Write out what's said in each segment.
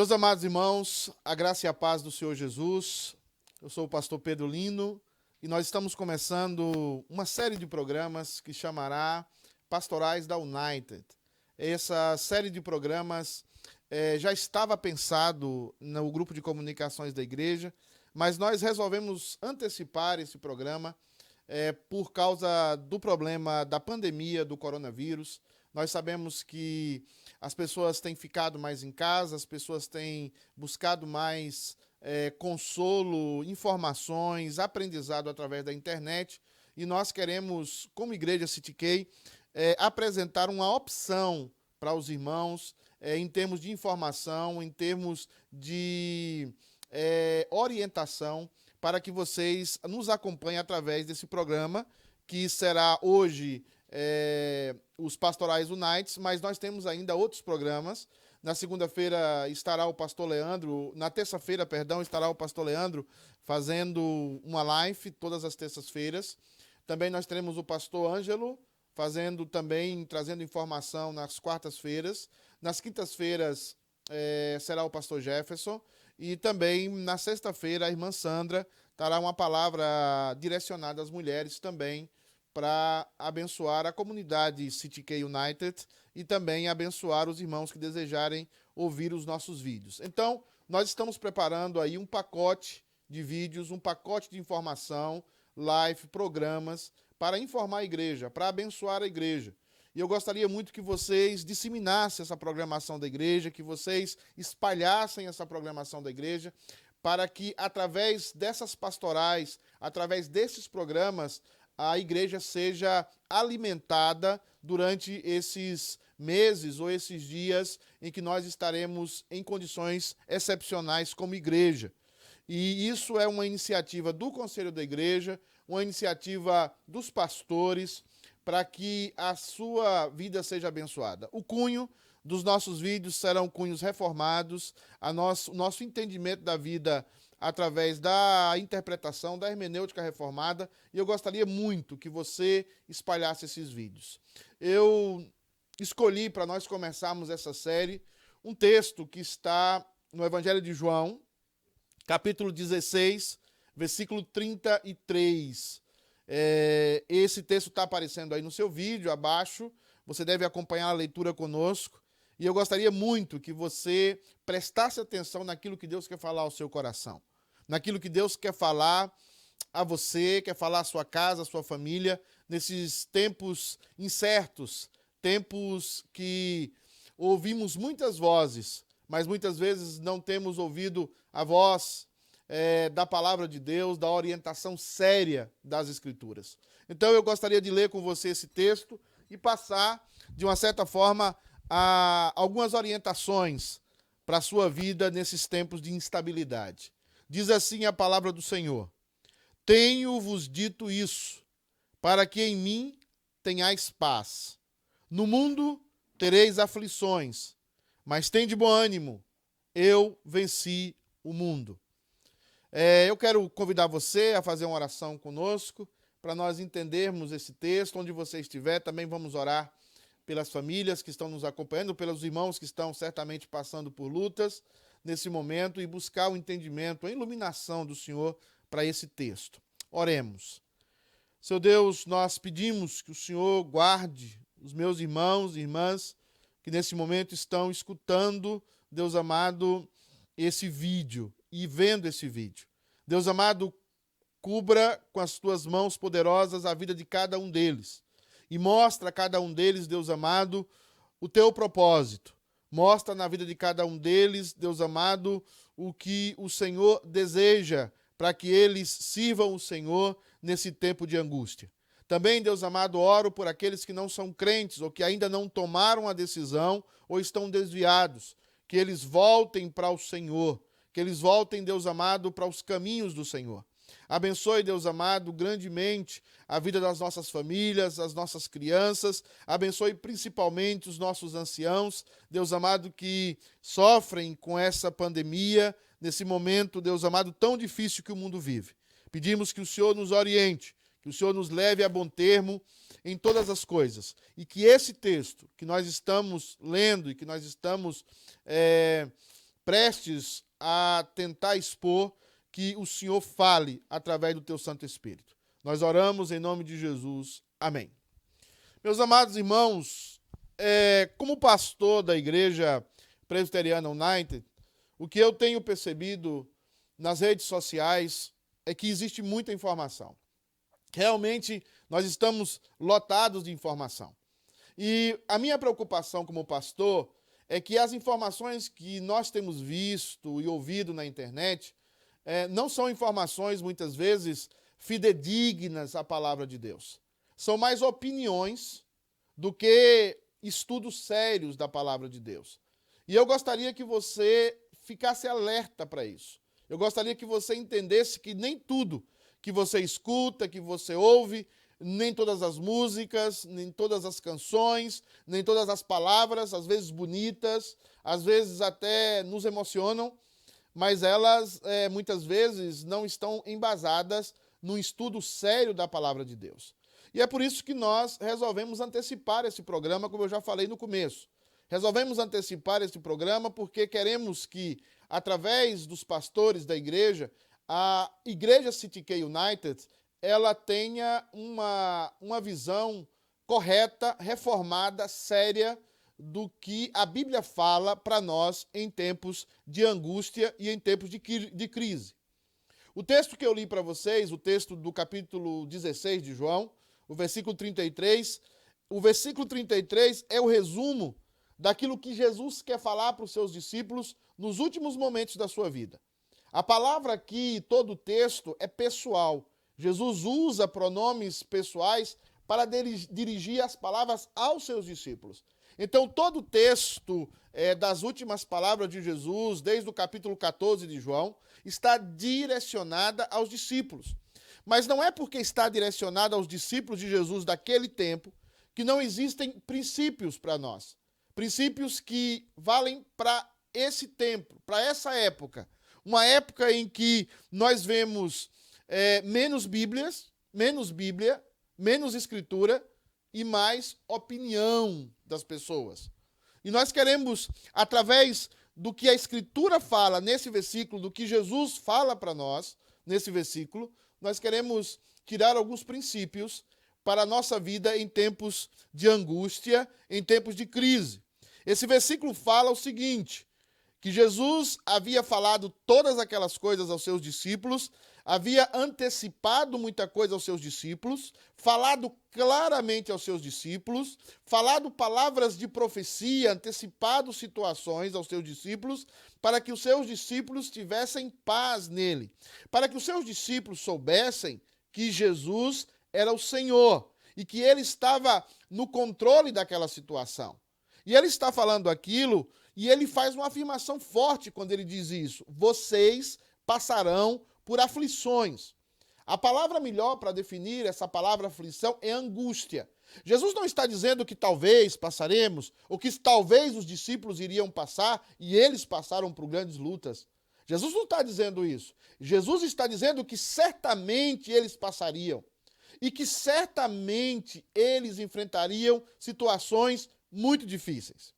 Meus amados irmãos, a graça e a paz do Senhor Jesus. Eu sou o pastor Pedro Lino e nós estamos começando uma série de programas que chamará Pastorais da United. Essa série de programas já estava pensado no grupo de comunicações da igreja, mas nós resolvemos antecipar esse programa por causa do problema da pandemia do coronavírus. Nós sabemos que as pessoas têm ficado mais em casa, as pessoas têm buscado mais consolo, informações, aprendizado através da internet, e nós queremos, como Igreja City Key, apresentar uma opção para os irmãos em termos de informação, em termos de orientação, para que vocês nos acompanhem através desse programa, que será hoje os Pastorais Unites, mas nós temos ainda outros programas. Na segunda-feira estará o pastor Leandro, na terça-feira, perdão, estará o pastor Leandro fazendo uma live todas as terças-feiras. Também nós teremos o pastor Ângelo trazendo informação nas quartas-feiras. Nas quintas-feiras será o pastor Jefferson. E também na sexta-feira a irmã Sandra terá uma palavra direcionada às mulheres também, para abençoar a comunidade City Key United e também abençoar os irmãos que desejarem ouvir os nossos vídeos. Então, nós estamos preparando aí um pacote de vídeos, um pacote de informação, live, programas, para informar a igreja, para abençoar a igreja. E eu gostaria muito que vocês disseminassem essa programação da igreja, que vocês espalhassem essa programação da igreja, para que através dessas pastorais, através desses programas, a igreja seja alimentada durante esses meses ou esses dias em que nós estaremos em condições excepcionais como igreja. E isso é uma iniciativa do Conselho da Igreja, uma iniciativa dos pastores, para que a sua vida seja abençoada. O cunho dos nossos vídeos serão cunhos reformados, o nosso entendimento da vida através da interpretação da hermenêutica reformada, e eu gostaria muito que você espalhasse esses vídeos. Eu escolhi, para nós começarmos essa série, um texto que está no Evangelho de João, capítulo 16, versículo 33. Esse texto está aparecendo aí no seu vídeo, abaixo, você deve acompanhar a leitura conosco, e eu gostaria muito que você prestasse atenção naquilo que Deus quer falar ao seu coração, naquilo que Deus quer falar a você, quer falar à sua casa, à sua família, nesses tempos incertos, tempos que ouvimos muitas vozes, mas muitas vezes não temos ouvido a voz da palavra de Deus, da orientação séria das Escrituras. Então eu gostaria de ler com você esse texto e passar, de uma certa forma, algumas orientações para a sua vida nesses tempos de instabilidade. Diz assim a palavra do Senhor: tenho-vos dito isso, para que em mim tenhais paz. No mundo tereis aflições, mas tende bom ânimo, eu venci o mundo. Eu quero convidar você a fazer uma oração conosco, para nós entendermos esse texto. Onde você estiver, também vamos orar pelas famílias que estão nos acompanhando, pelos irmãos que estão certamente passando por lutas nesse momento, e buscar o entendimento, a iluminação do Senhor para esse texto. Oremos. Seu Deus, nós pedimos que o Senhor guarde os meus irmãos e irmãs que nesse momento estão escutando, Deus amado, esse vídeo e vendo esse vídeo. Deus amado, cubra com as tuas mãos poderosas a vida de cada um deles e mostra a cada um deles, Deus amado, o teu propósito. Mostra na vida de cada um deles, Deus amado, o que o Senhor deseja para que eles sirvam o Senhor nesse tempo de angústia. Também, Deus amado, oro por aqueles que não são crentes ou que ainda não tomaram a decisão ou estão desviados, que eles voltem para o Senhor, que eles voltem, Deus amado, para os caminhos do Senhor. Abençoe, Deus amado, grandemente a vida das nossas famílias, as nossas crianças. Abençoe principalmente os nossos anciãos, Deus amado, que sofrem com essa pandemia, nesse momento, Deus amado, tão difícil que o mundo vive. Pedimos que o Senhor nos oriente, que o Senhor nos leve a bom termo em todas as coisas. E que esse texto que nós estamos lendo e que nós estamos prestes a tentar expor, que o Senhor fale através do teu Santo Espírito. Nós oramos em nome de Jesus. Amém. Meus amados irmãos, como pastor da Igreja Presbiteriana United, o que eu tenho percebido nas redes sociais é que existe muita informação. Realmente, nós estamos lotados de informação. E a minha preocupação como pastor é que as informações que nós temos visto e ouvido na internet não são informações, muitas vezes, fidedignas à palavra de Deus. São mais opiniões do que estudos sérios da palavra de Deus. E eu gostaria que você ficasse alerta para isso. Eu gostaria que você entendesse que nem tudo que você escuta, que você ouve, nem todas as músicas, nem todas as canções, nem todas as palavras, às vezes bonitas, às vezes até nos emocionam, mas elas muitas vezes não estão embasadas num estudo sério da palavra de Deus. E é por isso que nós resolvemos antecipar esse programa, como eu já falei no começo. Resolvemos antecipar esse programa porque queremos que, através dos pastores da igreja, a Igreja City K United, ela tenha uma visão correta, reformada, séria, do que a Bíblia fala para nós em tempos de angústia e em tempos de crise. O texto que eu li para vocês, o texto do capítulo 16 de João, o versículo 33 é o resumo daquilo que Jesus quer falar para os seus discípulos nos últimos momentos da sua vida. A palavra aqui, todo o texto, é pessoal. Jesus usa pronomes pessoais para dirigir as palavras aos seus discípulos. Então, todo o texto das últimas palavras de Jesus, desde o capítulo 14 de João, está direcionada aos discípulos. Mas não é porque está direcionada aos discípulos de Jesus daquele tempo que não existem princípios para nós. Princípios que valem para esse tempo, para essa época. Uma época em que nós vemos menos Bíblia, menos Escritura e mais opinião das pessoas. E nós queremos, através do que a Escritura fala nesse versículo, do que Jesus fala para nós nesse versículo, nós queremos tirar alguns princípios para a nossa vida em tempos de angústia, em tempos de crise. Esse versículo fala o seguinte, que Jesus havia falado todas aquelas coisas aos seus discípulos, havia antecipado muita coisa aos seus discípulos, falado claramente aos seus discípulos, falado palavras de profecia, antecipado situações aos seus discípulos, para que os seus discípulos tivessem paz nele, para que os seus discípulos soubessem que Jesus era o Senhor e que ele estava no controle daquela situação. E ele está falando aquilo e ele faz uma afirmação forte quando ele diz isso. Vocês passarão por aflições. A palavra melhor para definir essa palavra aflição é angústia. Jesus não está dizendo que talvez passaremos, ou que talvez os discípulos iriam passar e eles passaram por grandes lutas. Jesus não está dizendo isso. Jesus está dizendo que certamente eles passariam e que certamente eles enfrentariam situações muito difíceis.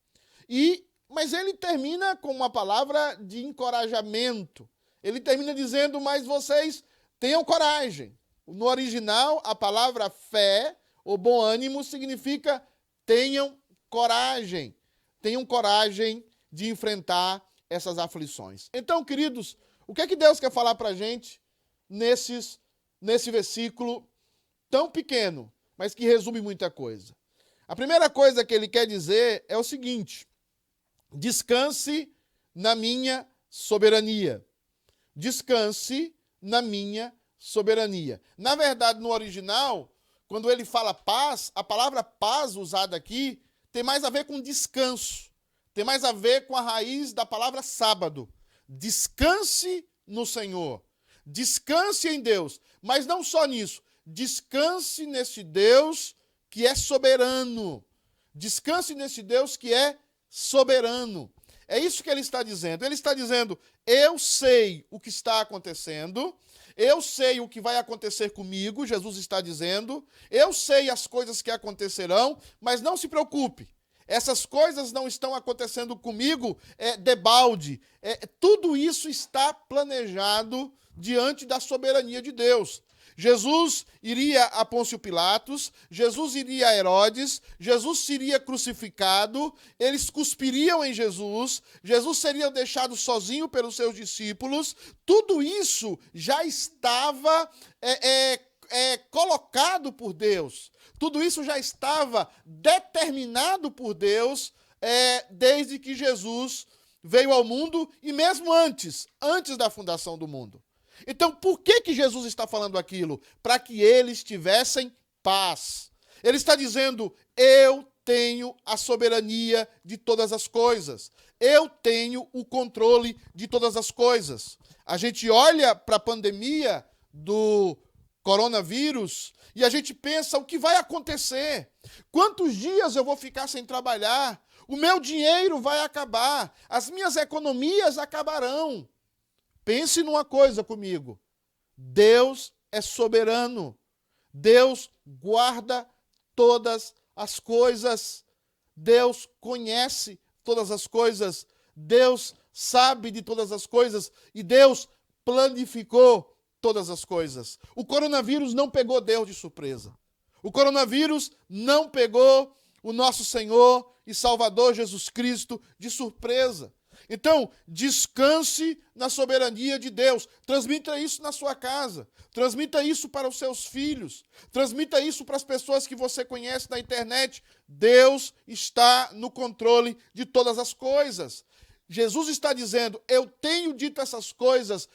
Mas ele termina com uma palavra de encorajamento. Ele termina dizendo, mas vocês tenham coragem. No original, a palavra fé ou bom ânimo significa tenham coragem. Tenham coragem de enfrentar essas aflições. Então, queridos, o que é que Deus quer falar para a gente nesse versículo tão pequeno, mas que resume muita coisa? A primeira coisa que ele quer dizer é o seguinte: descanse na minha soberania. Descanse na minha soberania. Na verdade, no original, quando ele fala paz, a palavra paz usada aqui tem mais a ver com descanso. Tem mais a ver com a raiz da palavra sábado. Descanse no Senhor. Descanse em Deus. Mas não só nisso. Descanse nesse Deus que é soberano. Descanse nesse Deus que é soberano. É isso que ele está dizendo. Ele está dizendo, eu sei o que está acontecendo, eu sei o que vai acontecer comigo, Jesus está dizendo, eu sei as coisas que acontecerão, mas não se preocupe. Essas coisas não estão acontecendo comigo debalde. Tudo isso está planejado diante da soberania de Deus. Jesus iria a Pôncio Pilatos, Jesus iria a Herodes, Jesus seria crucificado, eles cuspiriam em Jesus, Jesus seria deixado sozinho pelos seus discípulos. Tudo isso já estava colocado por Deus. Tudo isso já estava determinado por Deus desde que Jesus veio ao mundo e mesmo antes da fundação do mundo. Então, por que Jesus está falando aquilo? Para que eles tivessem paz. Ele está dizendo, eu tenho a soberania de todas as coisas. Eu tenho o controle de todas as coisas. A gente olha para a pandemia do coronavírus e a gente pensa, o que vai acontecer? Quantos dias eu vou ficar sem trabalhar? O meu dinheiro vai acabar. As minhas economias acabarão. Pense numa coisa comigo. Deus é soberano. Deus guarda todas as coisas. Deus conhece todas as coisas. Deus sabe de todas as coisas. E Deus planificou todas as coisas. O coronavírus não pegou Deus de surpresa. O coronavírus não pegou o nosso Senhor e Salvador Jesus Cristo de surpresa. Então, descanse na soberania de Deus. Transmita isso na sua casa. Transmita isso para os seus filhos. Transmita isso para as pessoas que você conhece na internet. Deus está no controle de todas as coisas. Jesus está dizendo, eu tenho dito essas coisas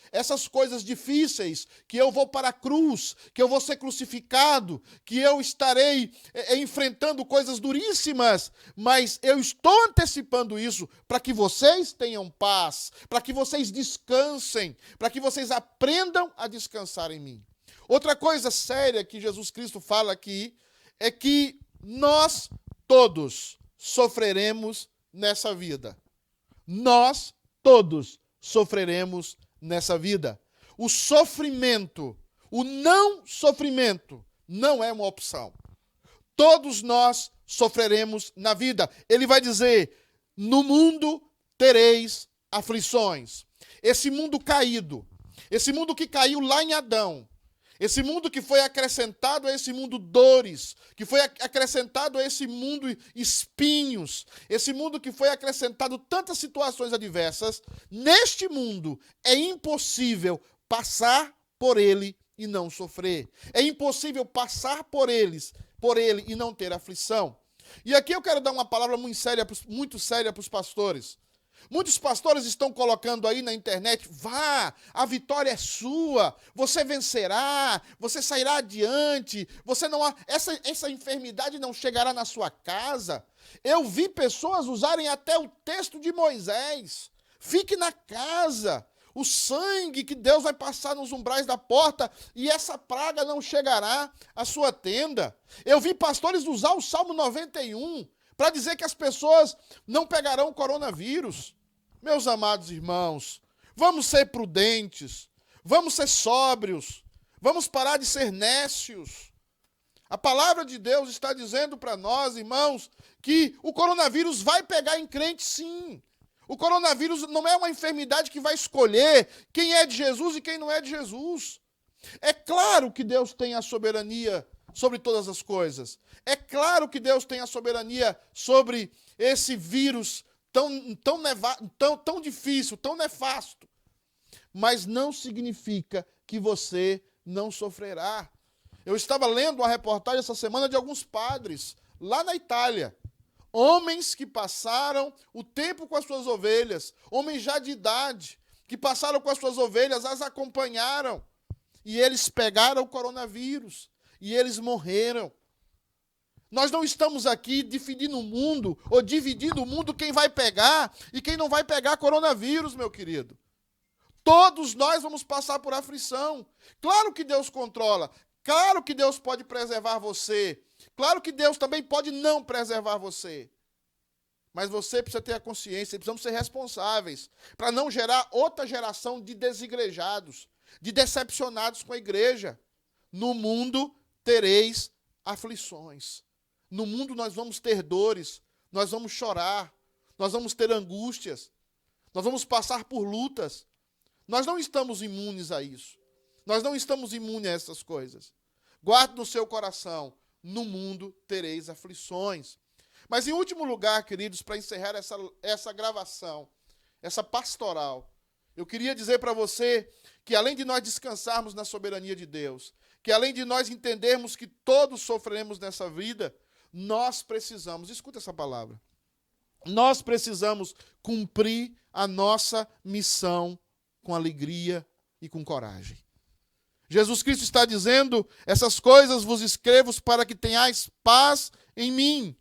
difíceis, que eu vou para a cruz, que eu vou ser crucificado, que eu estarei enfrentando coisas duríssimas, mas eu estou antecipando isso para que vocês tenham paz, para que vocês descansem, para que vocês aprendam a descansar em mim. Outra coisa séria que Jesus Cristo fala aqui é que nós todos sofreremos nessa vida. Nós todos sofreremos nessa vida. O sofrimento, o não sofrimento, não é uma opção. Todos nós sofreremos na vida. Ele vai dizer, no mundo tereis aflições. Esse mundo caído, esse mundo que caiu lá em Adão, esse mundo que foi acrescentado a esse mundo dores, que foi acrescentado a esse mundo espinhos, esse mundo que foi acrescentado tantas situações adversas, neste mundo é impossível passar por ele e não sofrer. É impossível passar por ele e não ter aflição. E aqui eu quero dar uma palavra muito séria para os pastores. Muitos pastores estão colocando aí na internet, vá, a vitória é sua, você vencerá, você sairá adiante, essa enfermidade não chegará na sua casa. Eu vi pessoas usarem até o texto de Moisés, fique na casa, o sangue que Deus vai passar nos umbrais da porta e essa praga não chegará à sua tenda. Eu vi pastores usar o Salmo 91 para dizer que as pessoas não pegarão coronavírus. Meus amados irmãos, vamos ser prudentes, vamos ser sóbrios, vamos parar de ser nécios. A palavra de Deus está dizendo para nós, irmãos, que o coronavírus vai pegar em crente, sim. O coronavírus não é uma enfermidade que vai escolher quem é de Jesus e quem não é de Jesus. É claro que Deus tem a soberania sobre todas as coisas. É claro que Deus tem a soberania sobre esse vírus tão difícil, tão nefasto. Mas não significa que você não sofrerá. Eu estava lendo uma reportagem essa semana de alguns padres lá na Itália. Homens que passaram o tempo com as suas ovelhas, homens já de idade, que passaram com as suas ovelhas, as acompanharam. E eles pegaram o coronavírus. E eles morreram. Nós não estamos aqui dividindo o mundo, ou dividindo o mundo quem vai pegar e quem não vai pegar coronavírus, meu querido. Todos nós vamos passar por aflição. Claro que Deus controla. Claro que Deus pode preservar você. Claro que Deus também pode não preservar você. Mas você precisa ter a consciência, precisamos ser responsáveis para não gerar outra geração de desigrejados, de decepcionados com a igreja. No mundo tereis aflições. No mundo nós vamos ter dores, nós vamos chorar, nós vamos ter angústias, nós vamos passar por lutas. Nós não estamos imunes a isso. Nós não estamos imunes a essas coisas. Guarde no seu coração, no mundo tereis aflições. Mas em último lugar, queridos, para encerrar essa gravação, essa pastoral, eu queria dizer para você que além de nós descansarmos na soberania de Deus, que além de nós entendermos que todos sofremos nessa vida, nós precisamos, escuta essa palavra, nós precisamos cumprir a nossa missão com alegria e com coragem. Jesus Cristo está dizendo, essas coisas vos escrevo para que tenhais paz em mim.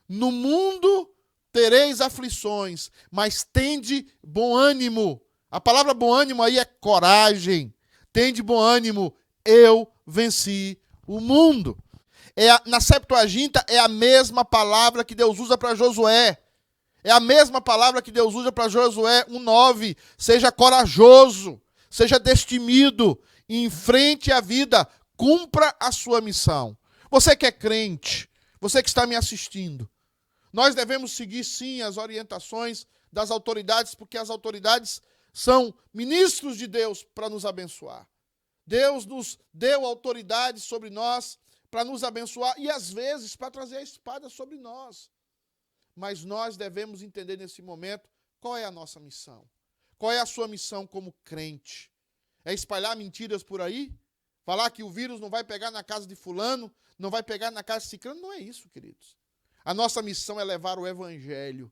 No mundo tereis aflições, mas tende bom ânimo. A palavra bom ânimo aí é coragem. Tende bom ânimo, eu venci o mundo. Na Septuaginta é a mesma palavra que Deus usa para Josué. É a mesma palavra que Deus usa para Josué 1:9. Seja corajoso, seja destemido, enfrente a vida, cumpra a sua missão. Você que é crente, você que está me assistindo, nós devemos seguir sim as orientações das autoridades, porque as autoridades são ministros de Deus para nos abençoar. Deus nos deu autoridade sobre nós para nos abençoar e às vezes para trazer a espada sobre nós. Mas nós devemos entender nesse momento qual é a nossa missão. Qual é a sua missão como crente? É espalhar mentiras por aí? Falar que o vírus não vai pegar na casa de fulano, não vai pegar na casa de ciclano? Não é isso, queridos. A nossa missão é levar o evangelho.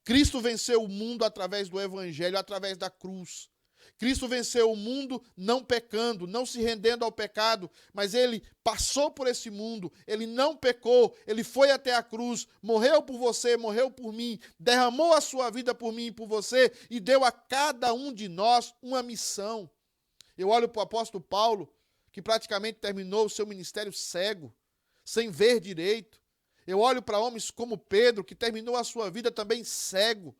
Cristo venceu o mundo através do evangelho, através da cruz. Cristo venceu o mundo não pecando, não se rendendo ao pecado, mas ele passou por esse mundo, ele não pecou, ele foi até a cruz, morreu por você, morreu por mim, derramou a sua vida por mim e por você e deu a cada um de nós uma missão. Eu olho para o apóstolo Paulo, que praticamente terminou o seu ministério cego, sem ver direito. Eu olho para homens como Pedro, que terminou a sua vida também cego.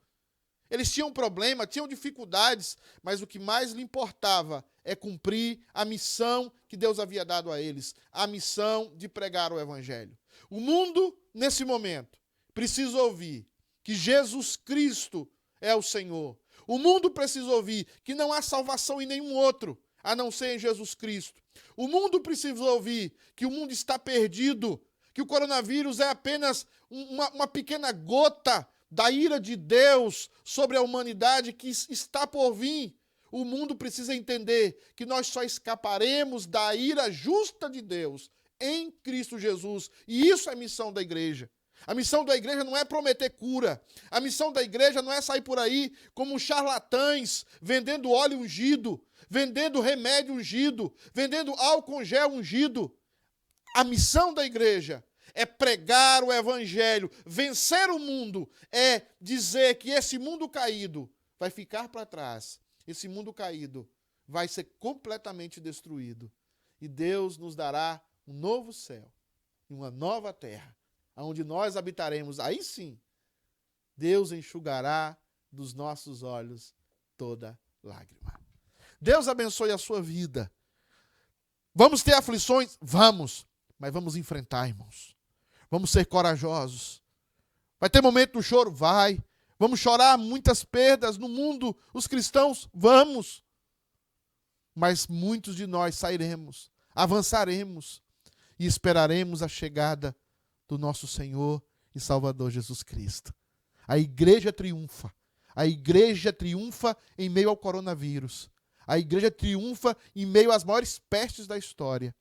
Eles tinham problema, tinham dificuldades, mas o que mais lhe importava é cumprir a missão que Deus havia dado a eles, a missão de pregar o evangelho. O mundo, nesse momento, precisa ouvir que Jesus Cristo é o Senhor. O mundo precisa ouvir que não há salvação em nenhum outro, a não ser em Jesus Cristo. O mundo precisa ouvir que o mundo está perdido, que o coronavírus é apenas uma pequena gota da ira de Deus sobre a humanidade que está por vir. O mundo precisa entender que nós só escaparemos da ira justa de Deus em Cristo Jesus. E isso é a missão da igreja. A missão da igreja não é prometer cura. A missão da igreja não é sair por aí como charlatães, vendendo óleo ungido, vendendo remédio ungido, vendendo álcool gel ungido. A missão da igreja é pregar o evangelho, vencer o mundo, é dizer que esse mundo caído vai ficar para trás. Esse mundo caído vai ser completamente destruído. E Deus nos dará um novo céu e uma nova terra, onde nós habitaremos. Aí sim, Deus enxugará dos nossos olhos toda lágrima. Deus abençoe a sua vida. Vamos ter aflições? Vamos. Mas vamos enfrentar, irmãos. Vamos ser corajosos. Vai ter momento do choro? Vai. Vamos chorar muitas perdas no mundo, os cristãos? Vamos. Mas muitos de nós sairemos, avançaremos e esperaremos a chegada do nosso Senhor e Salvador Jesus Cristo. A igreja triunfa. A igreja triunfa em meio ao coronavírus. A igreja triunfa em meio às maiores pestes da história.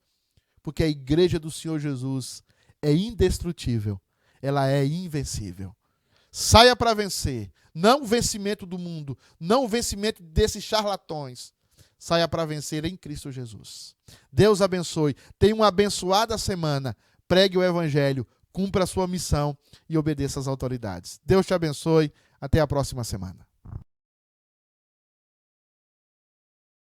Porque a igreja do Senhor Jesus é indestrutível, ela é invencível. Saia para vencer, não o vencimento do mundo, não o vencimento desses charlatões. Saia para vencer em Cristo Jesus. Deus abençoe, tenha uma abençoada semana, pregue o evangelho, cumpra a sua missão e obedeça às autoridades. Deus te abençoe, até a próxima semana.